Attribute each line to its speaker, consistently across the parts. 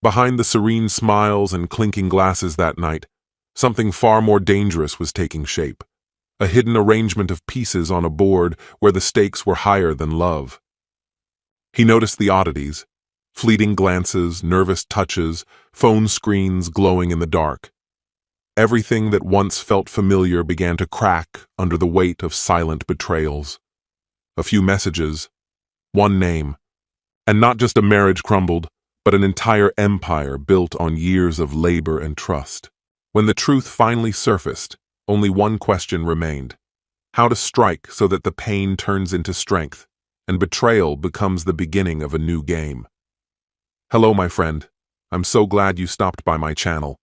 Speaker 1: Behind the serene smiles and clinking glasses that night, something far more dangerous was taking shape. A hidden arrangement of pieces on a board where the stakes were higher than love. He noticed the oddities, fleeting glances, nervous touches, phone screens glowing in the dark. Everything that once felt familiar began to crack under the weight of silent betrayals. A few messages, one name, and not just a marriage crumbled, but an entire empire built on years of labor and trust. When the truth finally surfaced, only one question remained: how to strike so that the pain turns into strength, and betrayal becomes the beginning of a new game. Hello, my friend. I'm so glad you stopped by my channel.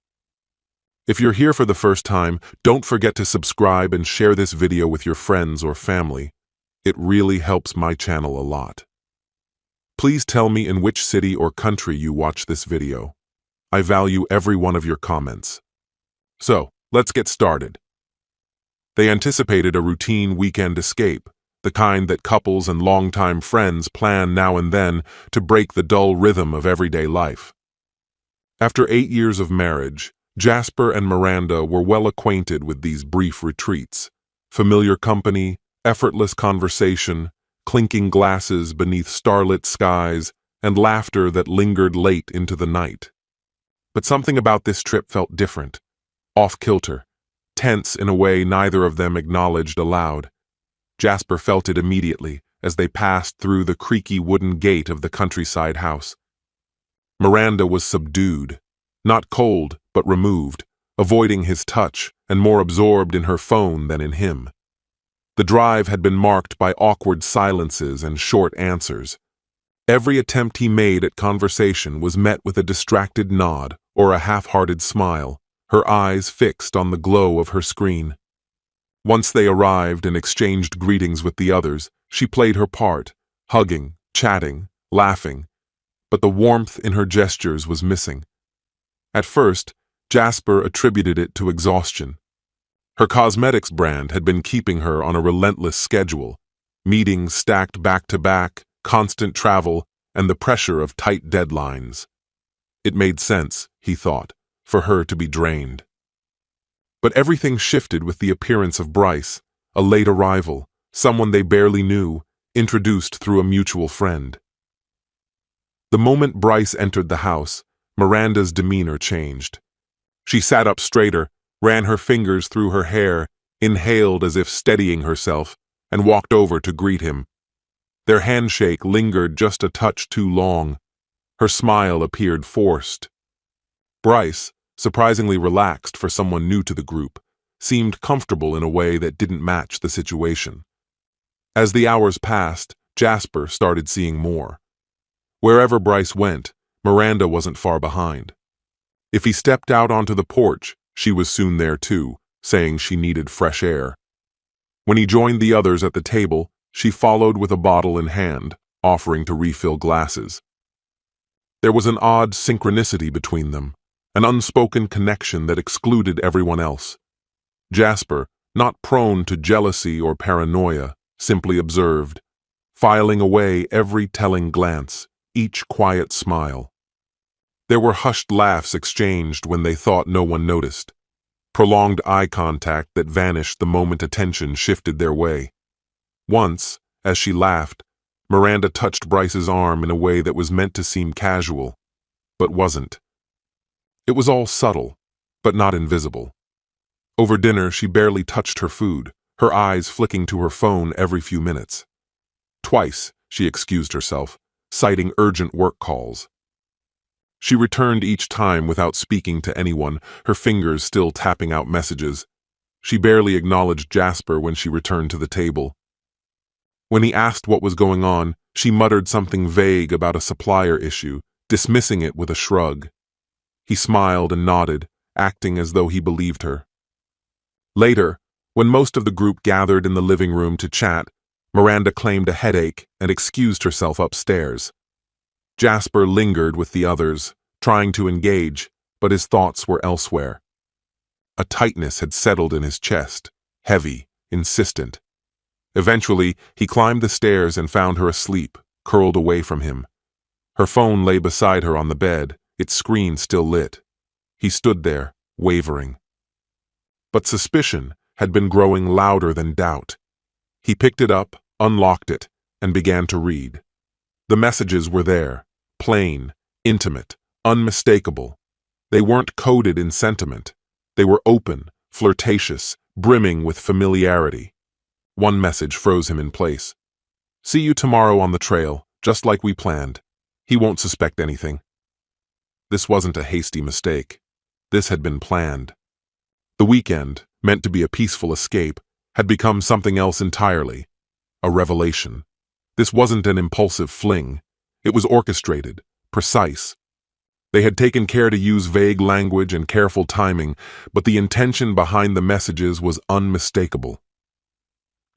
Speaker 1: If you're here for the first time, don't forget to subscribe and share this video with your friends or family. It really helps my channel a lot. Please tell me in which city or country you watch this video. I value every one of your comments. So, let's get started. They anticipated a routine weekend escape, the kind that couples and longtime friends plan now and then to break the dull rhythm of everyday life. After 8 years of marriage, Jasper and Miranda were well acquainted with these brief retreats: familiar company, effortless conversation, clinking glasses beneath starlit skies, and laughter that lingered late into the night. But something about this trip felt different, off-kilter, tense in a way neither of them acknowledged aloud. Jasper felt it immediately as they passed through the creaky wooden gate of the countryside house. Miranda was subdued, not cold, but removed, avoiding his touch and more absorbed in her phone than in him. The drive had been marked by awkward silences and short answers. Every attempt he made at conversation was met with a distracted nod or a half-hearted smile, her eyes fixed on the glow of her screen. Once they arrived and exchanged greetings with the others, she played her part, hugging, chatting, laughing, but the warmth in her gestures was missing. At first, Jasper attributed it to exhaustion. Her cosmetics brand had been keeping her on a relentless schedule, meetings stacked back-to-back, constant travel, and the pressure of tight deadlines. It made sense, he thought, for her to be drained. But everything shifted with the appearance of Bryce, a late arrival, someone they barely knew, introduced through a mutual friend. The moment Bryce entered the house, Miranda's demeanor changed. She sat up straighter, ran her fingers through her hair, inhaled as if steadying herself, and walked over to greet him. Their handshake lingered just a touch too long. Her smile appeared forced. Bryce, surprisingly relaxed for someone new to the group, seemed comfortable in a way that didn't match the situation. As the hours passed, Jasper started seeing more. Wherever Bryce went, Miranda wasn't far behind. If he stepped out onto the porch, she was soon there too, saying she needed fresh air. When he joined the others at the table, she followed with a bottle in hand, offering to refill glasses. There was an odd synchronicity between them, an unspoken connection that excluded everyone else. Jasper, not prone to jealousy or paranoia, simply observed, filing away every telling glance, each quiet smile. There were hushed laughs exchanged when they thought no one noticed, prolonged eye contact that vanished the moment attention shifted their way. Once, as she laughed, Miranda touched Bryce's arm in a way that was meant to seem casual, but wasn't. It was all subtle, but not invisible. Over dinner, she barely touched her food, her eyes flicking to her phone every few minutes. Twice, she excused herself, citing urgent work calls. She returned each time without speaking to anyone, her fingers still tapping out messages. She barely acknowledged Jasper when she returned to the table. When he asked what was going on, she muttered something vague about a supplier issue, dismissing it with a shrug. He smiled and nodded, acting as though he believed her. Later, when most of the group gathered in the living room to chat, Miranda claimed a headache and excused herself upstairs. Jasper lingered with the others, trying to engage, but his thoughts were elsewhere. A tightness had settled in his chest, heavy, insistent. Eventually, he climbed the stairs and found her asleep, curled away from him. Her phone lay beside her on the bed, its screen still lit. He stood there, wavering. But suspicion had been growing louder than doubt. He picked it up, unlocked it, and began to read. The messages were there, plain, intimate, unmistakable. They weren't coded in sentiment. They were open, flirtatious, brimming with familiarity. One message froze him in place. "See you tomorrow on the trail, just like we planned. He won't suspect anything." This wasn't a hasty mistake. This had been planned. The weekend, meant to be a peaceful escape, had become something else entirely. A revelation. This wasn't an impulsive fling. It was orchestrated, precise. They had taken care to use vague language and careful timing, but the intention behind the messages was unmistakable.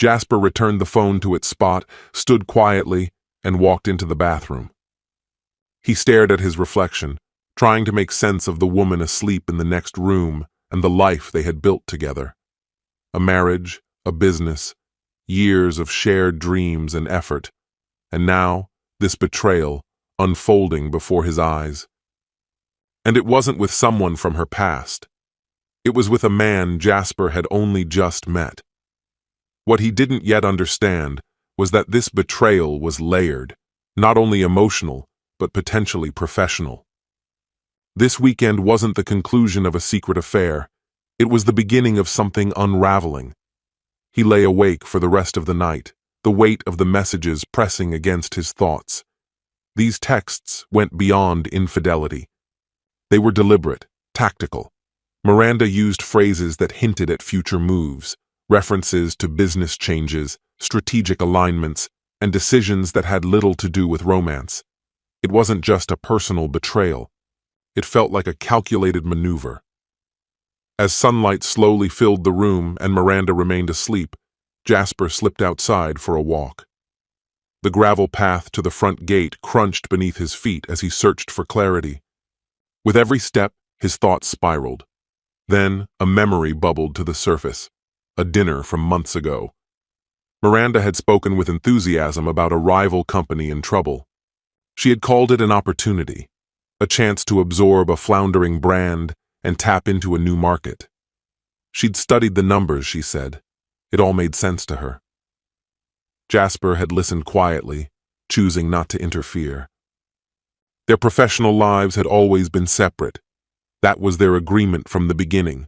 Speaker 1: Jasper returned the phone to its spot, stood quietly, and walked into the bathroom. He stared at his reflection, trying to make sense of the woman asleep in the next room and the life they had built together. A marriage, a business, years of shared dreams and effort, and now this betrayal unfolding before his eyes. And it wasn't with someone from her past. It was with a man Jasper had only just met. What he didn't yet understand was that this betrayal was layered, not only emotional, but potentially professional. This weekend wasn't the conclusion of a secret affair. It was the beginning of something unraveling. He lay awake for the rest of the night, the weight of the messages pressing against his thoughts. These texts went beyond infidelity. They were deliberate, tactical. Miranda used phrases that hinted at future moves, references to business changes, strategic alignments, and decisions that had little to do with romance. It wasn't just a personal betrayal. It felt like a calculated maneuver. As sunlight slowly filled the room and Miranda remained asleep, Jasper slipped outside for a walk. The gravel path to the front gate crunched beneath his feet as he searched for clarity. With every step, his thoughts spiraled. Then, a memory bubbled to the surface. A dinner from months ago. Miranda had spoken with enthusiasm about a rival company in trouble. She had called it an opportunity, a chance to absorb a floundering brand and tap into a new market. She'd studied the numbers, she said. It all made sense to her. Jasper had listened quietly, choosing not to interfere. Their professional lives had always been separate. That was their agreement from the beginning.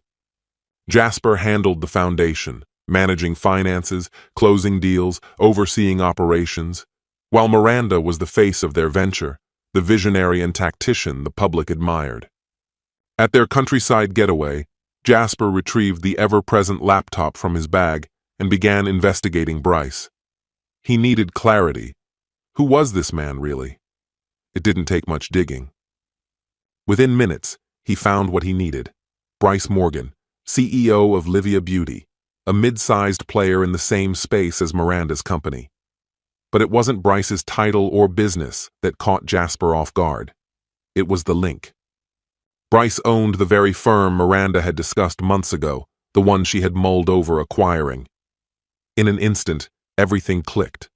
Speaker 1: Jasper handled the foundation, managing finances, closing deals, overseeing operations, while Miranda was the face of their venture, the visionary and tactician the public admired. At their countryside getaway, Jasper retrieved the ever-present laptop from his bag and began investigating Bryce. He needed clarity. Who was this man, really? It didn't take much digging. Within minutes, he found what he needed. Bryce Morgan, CEO of Livia Beauty, a mid-sized player in the same space as Miranda's company. But it wasn't Bryce's title or business that caught Jasper off guard. It was the link. Bryce owned the very firm Miranda had discussed months ago, the one she had mulled over acquiring. In an instant, everything clicked.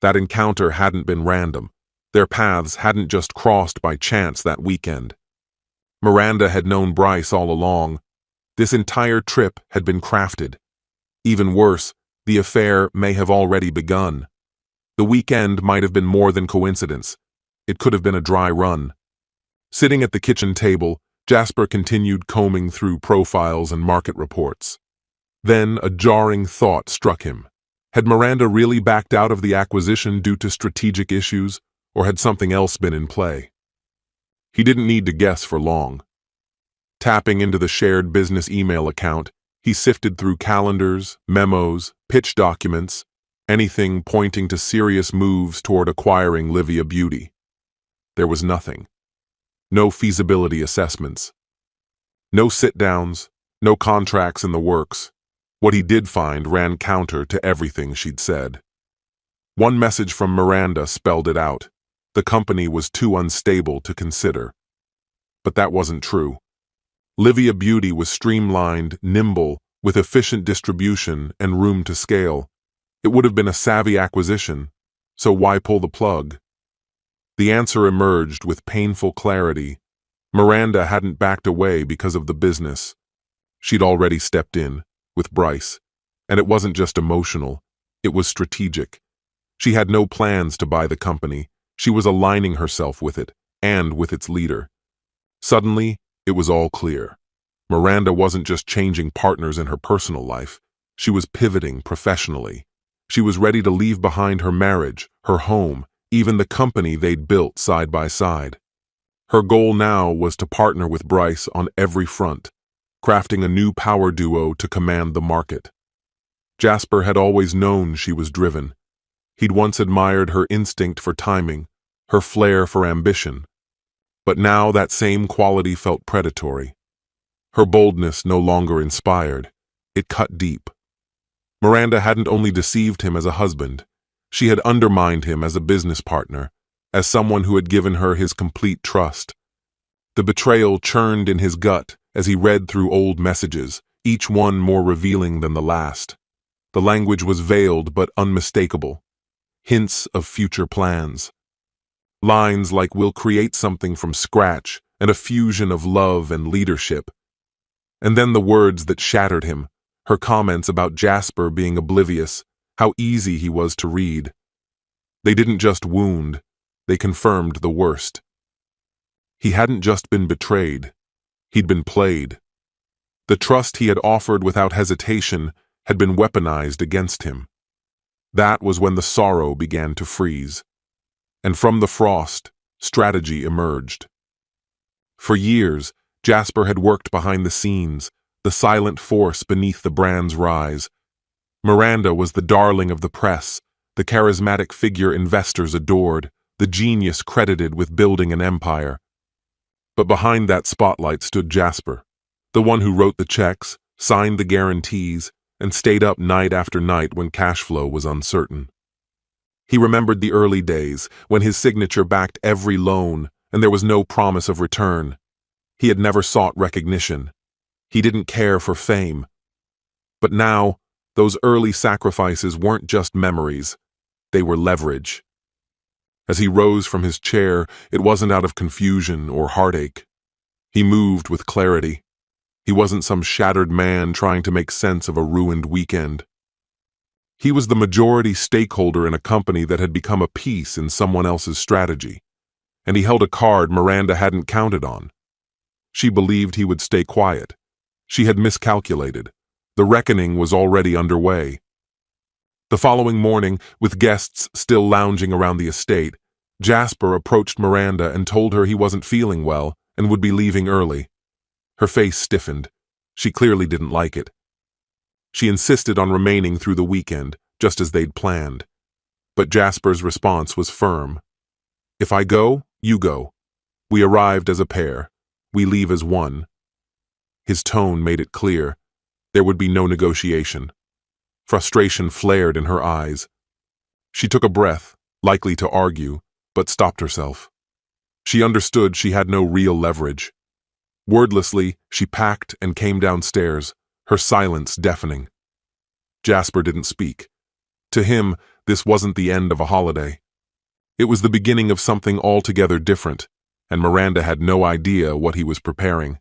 Speaker 1: That encounter hadn't been random. Their paths hadn't just crossed by chance that weekend. Miranda had known Bryce all along. This entire trip had been crafted. Even worse, the affair may have already begun. The weekend might have been more than coincidence. It could have been a dry run. Sitting at the kitchen table, Jasper continued combing through profiles and market reports. Then a jarring thought struck him. Had Miranda really backed out of the acquisition due to strategic issues, or had something else been in play? He didn't need to guess for long. Tapping into the shared business email account, he sifted through calendars, memos, pitch documents, anything pointing to serious moves toward acquiring Livia Beauty. There was nothing. No feasibility assessments. No sit-downs, no contracts in the works. What he did find ran counter to everything she'd said. One message from Miranda spelled it out. The company was too unstable to consider. But that wasn't true. Livia Beauty was streamlined, nimble, with efficient distribution and room to scale. It would have been a savvy acquisition, so why pull the plug? The answer emerged with painful clarity. Miranda hadn't backed away because of the business. She'd already stepped in, with Bryce. And it wasn't just emotional, it was strategic. She had no plans to buy the company. She was aligning herself with it, and with its leader. Suddenly, it was all clear. Miranda wasn't just changing partners in her personal life. She was pivoting professionally. She was ready to leave behind her marriage, her home, even the company they'd built side by side. Her goal now was to partner with Bryce on every front, crafting a new power duo to command the market. Jasper had always known she was driven. He'd once admired her instinct for timing, her flair for ambition. But now that same quality felt predatory. Her boldness no longer inspired. It cut deep. Miranda hadn't only deceived him as a husband, she had undermined him as a business partner, as someone who had given her his complete trust. The betrayal churned in his gut as he read through old messages, each one more revealing than the last. The language was veiled but unmistakable. Hints of future plans. Lines like "we'll create something from scratch" and a fusion of love and leadership. And then the words that shattered him, her comments about Jasper being oblivious, how easy he was to read. They didn't just wound, they confirmed the worst. He hadn't just been betrayed, he'd been played. The trust he had offered without hesitation had been weaponized against him. That was when the sorrow began to freeze. And from the frost, strategy emerged. For years, Jasper had worked behind the scenes, the silent force beneath the brand's rise. Miranda was the darling of the press, the charismatic figure investors adored, the genius credited with building an empire. But behind that spotlight stood Jasper, the one who wrote the checks, signed the guarantees, and stayed up night after night when cash flow was uncertain. He remembered the early days, when his signature backed every loan and there was no promise of return. He had never sought recognition. He didn't care for fame. But now, those early sacrifices weren't just memories, they were leverage. As he rose from his chair, it wasn't out of confusion or heartache. He moved with clarity. He wasn't some shattered man trying to make sense of a ruined weekend. He was the majority stakeholder in a company that had become a piece in someone else's strategy, and he held a card Miranda hadn't counted on. She believed he would stay quiet. She had miscalculated. The reckoning was already underway. The following morning, with guests still lounging around the estate, Jasper approached Miranda and told her he wasn't feeling well and would be leaving early. Her face stiffened. She clearly didn't like it. She insisted on remaining through the weekend, just as they'd planned. But Jasper's response was firm. "If I go, you go. We arrived as a pair. We leave as one." His tone made it clear. There would be no negotiation. Frustration flared in her eyes. She took a breath, likely to argue, but stopped herself. She understood she had no real leverage. Wordlessly, she packed and came downstairs, her silence deafening. Jasper didn't speak. To him, this wasn't the end of a holiday. It was the beginning of something altogether different, and Miranda had no idea what he was preparing.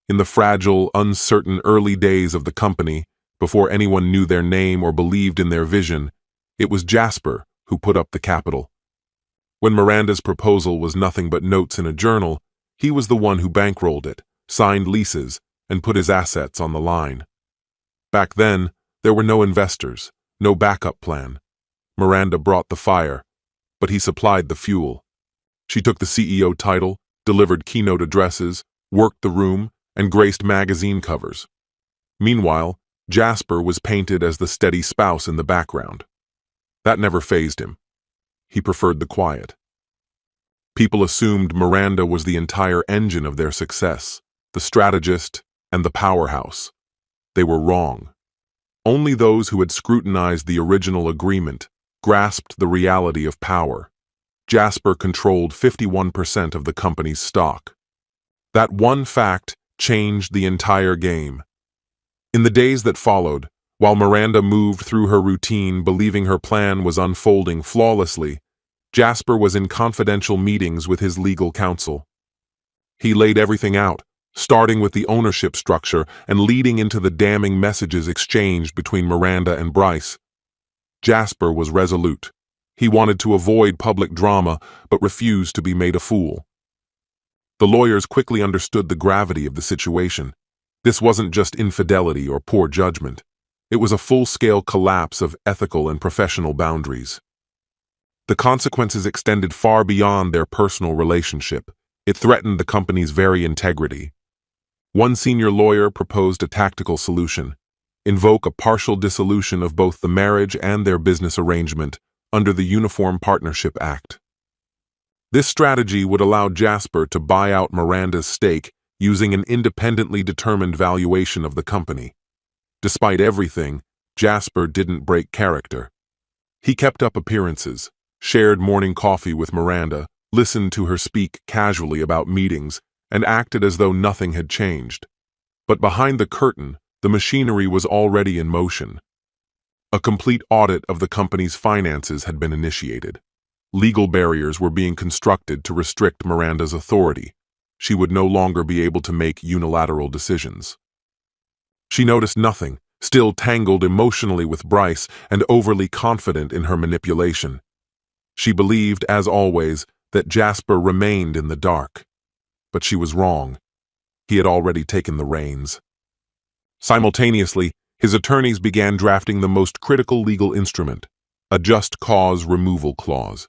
Speaker 1: In the fragile, uncertain early days of the company, before anyone knew their name or believed in their vision, it was Jasper who put up the capital. When Miranda's proposal was nothing but notes in a journal, he was the one who bankrolled it, signed leases, and put his assets on the line. Back then, there were no investors, no backup plan. Miranda brought the fire, but he supplied the fuel. She took the CEO title, delivered keynote addresses, worked the room, and graced magazine covers. Meanwhile, Jasper was painted as the steady spouse in the background. That never fazed him. He preferred the quiet. People assumed Miranda was the entire engine of their success, the strategist and the powerhouse. They were wrong. Only those who had scrutinized the original agreement grasped the reality of power. Jasper controlled 51% of the company's stock. That one fact changed the entire game. In the days that followed, while Miranda moved through her routine believing her plan was unfolding flawlessly, Jasper was in confidential meetings with his legal counsel. He laid everything out, starting with the ownership structure and leading into the damning messages exchanged between Miranda and Bryce. Jasper was resolute. He wanted to avoid public drama, but refused to be made a fool. The lawyers quickly understood the gravity of the situation. This wasn't just infidelity or poor judgment. It was a full-scale collapse of ethical and professional boundaries. The consequences extended far beyond their personal relationship. It threatened the company's very integrity. One senior lawyer proposed a tactical solution: invoke a partial dissolution of both the marriage and their business arrangement under the Uniform Partnership Act. This strategy would allow Jasper to buy out Miranda's stake using an independently determined valuation of the company. Despite everything, Jasper didn't break character. He kept up appearances, shared morning coffee with Miranda, listened to her speak casually about meetings, and acted as though nothing had changed. But behind the curtain, the machinery was already in motion. A complete audit of the company's finances had been initiated. Legal barriers were being constructed to restrict Miranda's authority. She would no longer be able to make unilateral decisions. She noticed nothing, still tangled emotionally with Bryce and overly confident in her manipulation. She believed, as always, that Jasper remained in the dark. But she was wrong. He had already taken the reins. Simultaneously, his attorneys began drafting the most critical legal instrument, a just cause removal clause.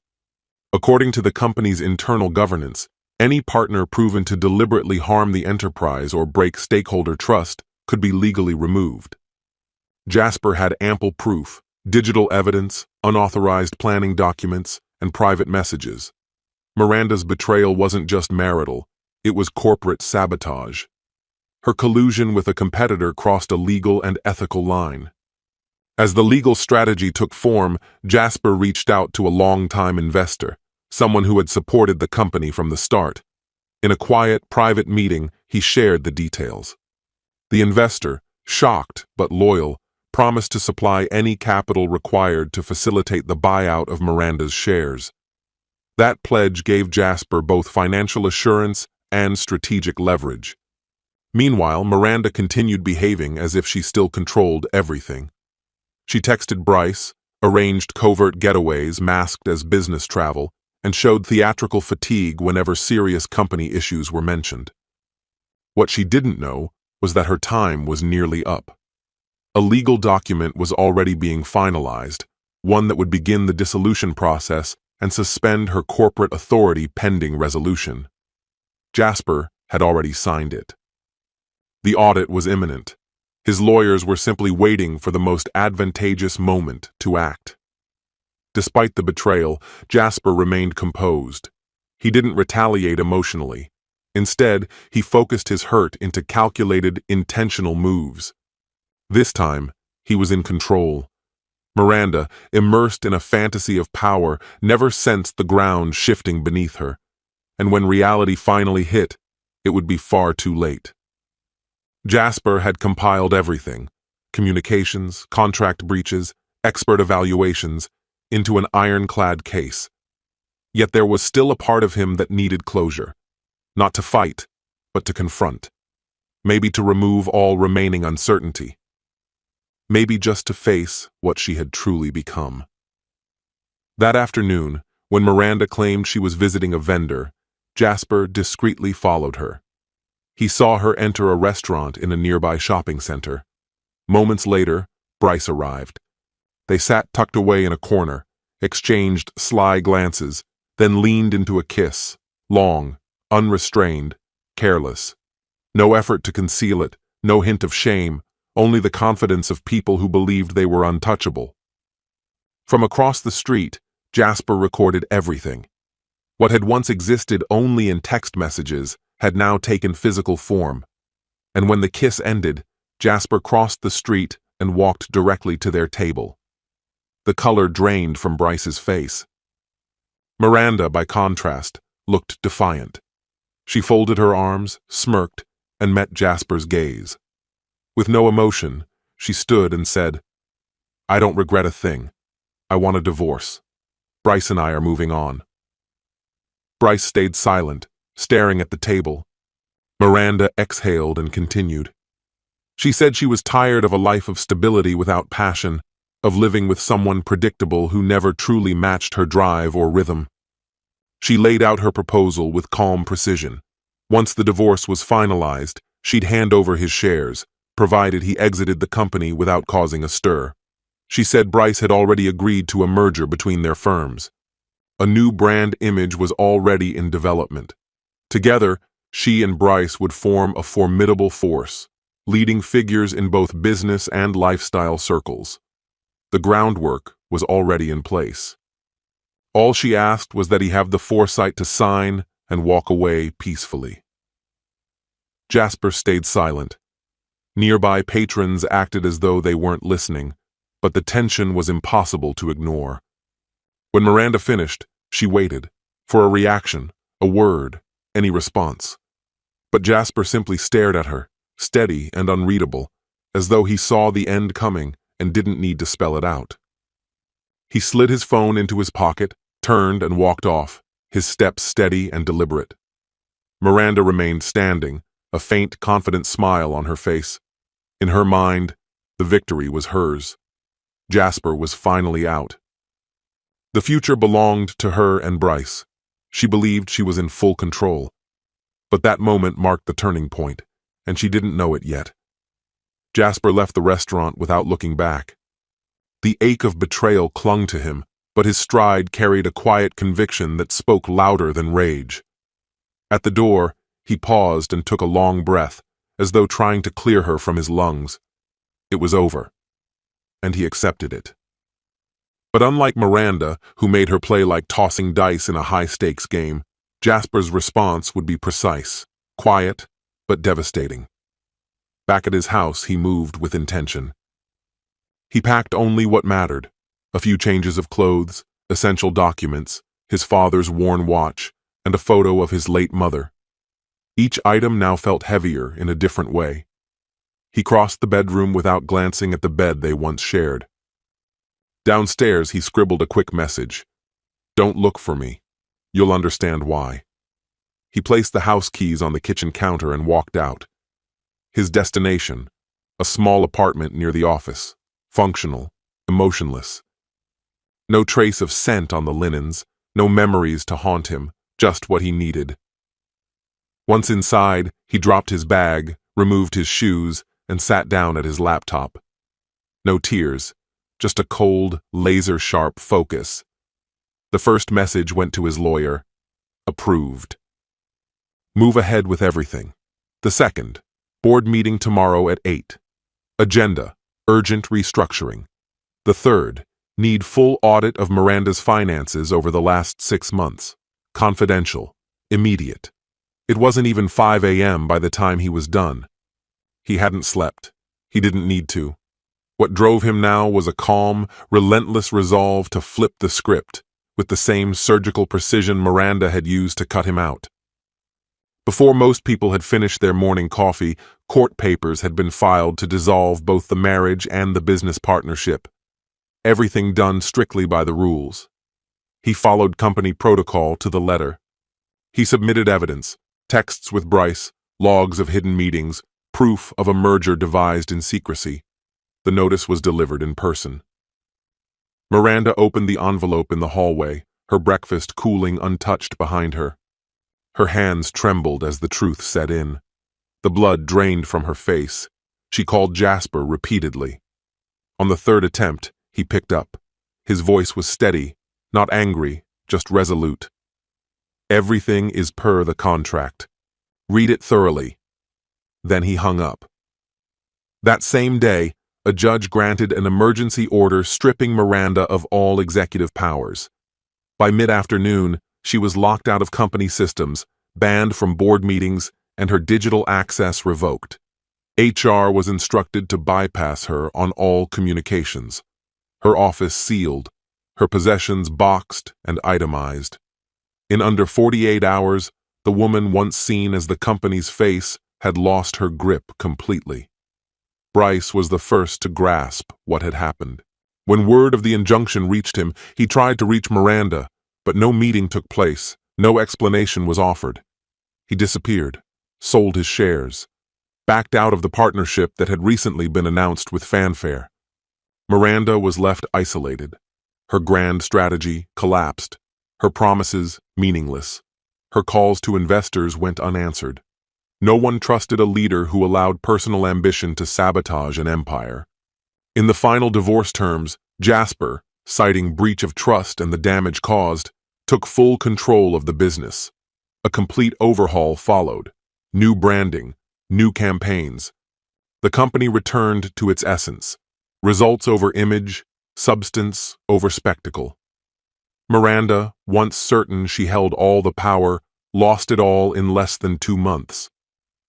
Speaker 1: According to the company's internal governance, any partner proven to deliberately harm the enterprise or break stakeholder trust could be legally removed. Jasper had ample proof: digital evidence, unauthorized planning documents, and private messages. Miranda's betrayal wasn't just marital, it was corporate sabotage. Her collusion with a competitor crossed a legal and ethical line. As the legal strategy took form, Jasper reached out to a longtime investor, someone who had supported the company from the start. In a quiet, private meeting, he shared the details. The investor, shocked but loyal, promised to supply any capital required to facilitate the buyout of Miranda's shares. That pledge gave Jasper both financial assurance and strategic leverage. Meanwhile, Miranda continued behaving as if she still controlled everything. She texted Bryce, arranged covert getaways masked as business travel, and showed theatrical fatigue whenever serious company issues were mentioned. What she didn't know was that her time was nearly up. A legal document was already being finalized, one that would begin the dissolution process and suspend her corporate authority pending resolution. Jasper had already signed it. The audit was imminent. His lawyers were simply waiting for the most advantageous moment to act. Despite the betrayal, Jasper remained composed. He didn't retaliate emotionally. Instead, he focused his hurt into calculated, intentional moves. This time, he was in control. Miranda, immersed in a fantasy of power, never sensed the ground shifting beneath her. And when reality finally hit, it would be far too late. Jasper had compiled everything: communications, contract breaches, expert evaluations, into an ironclad case. Yet there was still a part of him that needed closure. Not to fight, but to confront. Maybe to remove all remaining uncertainty. Maybe just to face what she had truly become. That afternoon, when Miranda claimed she was visiting a vendor, Jasper discreetly followed her. He saw her enter a restaurant in a nearby shopping center. Moments later, Bryce arrived. They sat tucked away in a corner, exchanged sly glances, then leaned into a kiss, long, unrestrained, careless. No effort to conceal it, no hint of shame, only the confidence of people who believed they were untouchable. From across the street, Jasper recorded everything. What had once existed only in text messages had now taken physical form. And when the kiss ended, Jasper crossed the street and walked directly to their table. The color drained from Bryce's face. Miranda, by contrast, looked defiant. She folded her arms, smirked, and met Jasper's gaze. With no emotion, she stood and said, "I don't regret a thing. I want a divorce. Bryce and I are moving on." Bryce stayed silent, staring at the table, Miranda exhaled and continued. She said she was tired of a life of stability without passion, of living with someone predictable who never truly matched her drive or rhythm. She laid out her proposal with calm precision. Once the divorce was finalized, she'd hand over his shares, provided he exited the company without causing a stir. She said Bryce had already agreed to a merger between their firms. A new brand image was already in development. Together, she and Bryce would form a formidable force, leading figures in both business and lifestyle circles. The groundwork was already in place. All she asked was that he have the foresight to sign and walk away peacefully. Jasper stayed silent. Nearby patrons acted as though they weren't listening, but the tension was impossible to ignore. When Miranda finished, she waited for a reaction, a word, any response. But Jasper simply stared at her, steady and unreadable, as though he saw the end coming and didn't need to spell it out. He slid his phone into his pocket, turned and walked off, his steps steady and deliberate. Miranda remained standing, a faint, confident smile on her face. In her mind, the victory was hers. Jasper was finally out. The future belonged to her and Bryce. She believed she was in full control. But that moment marked the turning point, and she didn't know it yet. Jasper left the restaurant without looking back. The ache of betrayal clung to him, but his stride carried a quiet conviction that spoke louder than rage. At the door, he paused and took a long breath, as though trying to clear her from his lungs. It was over, and he accepted it. But unlike Miranda, who made her play like tossing dice in a high-stakes game, Jasper's response would be precise, quiet, but devastating. Back at his house, he moved with intention. He packed only what mattered: a few changes of clothes, essential documents, his father's worn watch, and a photo of his late mother. Each item now felt heavier in a different way. He crossed the bedroom without glancing at the bed they once shared. Downstairs, he scribbled a quick message. "Don't look for me. You'll understand why." He placed the house keys on the kitchen counter and walked out. His destination, a small apartment near the office, functional, emotionless. No trace of scent on the linens, no memories to haunt him, just what he needed. Once inside, he dropped his bag, removed his shoes, and sat down at his laptop. No tears, just a cold, laser-sharp focus. The first message went to his lawyer. Approved. Move ahead with everything. The second, board meeting tomorrow at 8. Agenda, urgent restructuring. The third, need full audit of Miranda's finances over the last 6 months. Confidential, immediate. It wasn't even 5 a.m. by the time he was done. He hadn't slept. He didn't need to. What drove him now was a calm, relentless resolve to flip the script, with the same surgical precision Miranda had used to cut him out. Before most people had finished their morning coffee, court papers had been filed to dissolve both the marriage and the business partnership. Everything done strictly by the rules. He followed company protocol to the letter. He submitted evidence, texts with Bryce, logs of hidden meetings, proof of a merger devised in secrecy. The notice was delivered in person. Miranda opened the envelope in the hallway, her breakfast cooling untouched behind her. Her hands trembled as the truth set in. The blood drained from her face. She called Jasper repeatedly. On the third attempt, he picked up. His voice was steady, not angry, just resolute. "Everything is per the contract. Read it thoroughly." Then he hung up. That same day, a judge granted an emergency order stripping Miranda of all executive powers. By mid-afternoon, she was locked out of company systems, banned from board meetings, and her digital access revoked. HR was instructed to bypass her on all communications. Her office sealed, her possessions boxed and itemized. In under 48 hours, the woman once seen as the company's face had lost her grip completely. Bryce was the first to grasp what had happened. When word of the injunction reached him, he tried to reach Miranda, but no meeting took place, no explanation was offered. He disappeared, sold his shares, backed out of the partnership that had recently been announced with fanfare. Miranda was left isolated. Her grand strategy collapsed, her promises meaningless. Her calls to investors went unanswered. No one trusted a leader who allowed personal ambition to sabotage an empire. In the final divorce terms, Jasper, citing breach of trust and the damage caused, took full control of the business. A complete overhaul followed. New branding, new campaigns. The company returned to its essence. Results over image, substance over spectacle. Miranda, once certain she held all the power, lost it all in less than 2 months.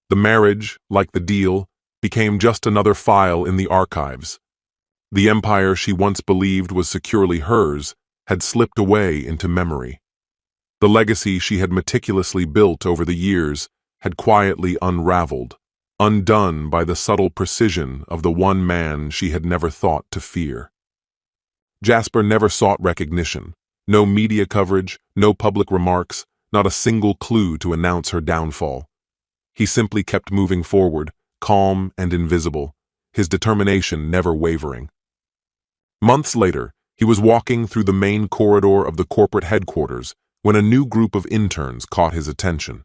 Speaker 1: The marriage, like the deal, became just another file in the archives. The empire she once believed was securely hers had slipped away into memory. The legacy she had meticulously built over the years had quietly unraveled, undone by the subtle precision of the one man she had never thought to fear. Jasper never sought recognition. No media coverage, no public remarks, not a single clue to announce her downfall. He simply kept moving forward, calm and invisible, his determination never wavering. Months later, he was walking through the main corridor of the corporate headquarters when a new group of interns caught his attention.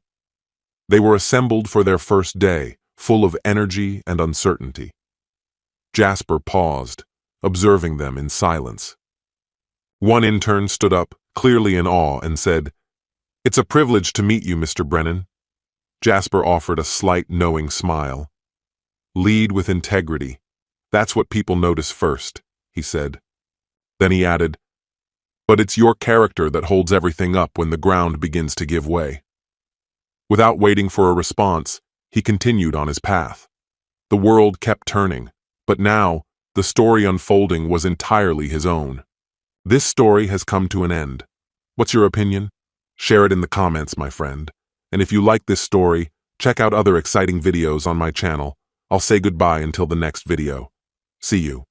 Speaker 1: They were assembled for their first day, full of energy and uncertainty. Jasper paused, observing them in silence. One intern stood up, clearly in awe, and said, "It's a privilege to meet you, Mr. Brennan." Jasper offered a slight, knowing smile. "Lead with integrity. That's what people notice first," he said. Then he added, "But it's your character that holds everything up when the ground begins to give way." Without waiting for a response, he continued on his path. The world kept turning, but now, the story unfolding was entirely his own. This story has come to an end. What's your opinion? Share it in the comments, my friend. And if you like this story, check out other exciting videos on my channel. I'll say goodbye until the next video. See you.